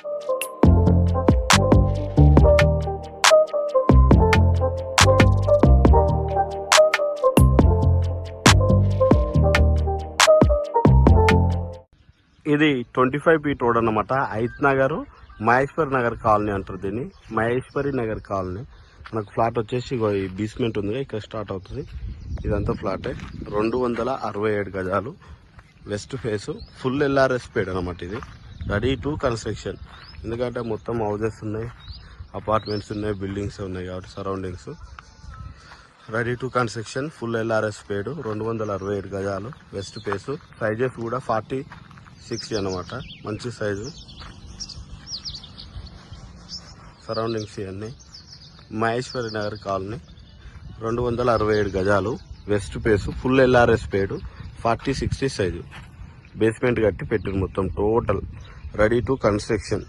ఇది 25 feet road అన్నమాట. ఐత్ Nagar Maheshwari Nagar colony అంటారు దీన్ని, మహేశ్వరి నగర్ కాలనీ. మనకు ఫ్లాట్ వచ్చేసి ఈ బేస్మెంట్ ఉంది, ఇక్కడ స్టార్ట్ అవుతుంది. ఇదంతా ఫ్లాటే, 267 గజాలు, వెస్ట్ ఫేస్, ఫుల్ ఎల్ఆర్ఎస్ పేడ్ అనమాట. ఇది రెడీ టు కన్స్ట్రక్షన్, ఎందుకంటే మొత్తం హౌజెస్ ఉన్నాయి, అపార్ట్మెంట్స్ ఉన్నాయి, బిల్డింగ్స్ ఉన్నాయి కాబట్టి surroundings. Ready to construction, full LRS పేడ్, 267 గజాలు, వెస్ట్ ఫేస్. సైజెస్ కూడా 40-60 అనమాట, మంచి సైజు. సరౌండింగ్స్ ఇవన్నీ. మహేశ్వరి నగర్ కాలనీ, 267 గజాలు, వెస్ట్ ఫేస్, ఫుల్ ఎల్ఆర్ఎస్ పేడ్, 40-60 సైజు. బేస్మెంట్ కట్టి పెట్టిరు మొత్తం టోటల్, రెడీ టు కన్స్ట్రక్షన్.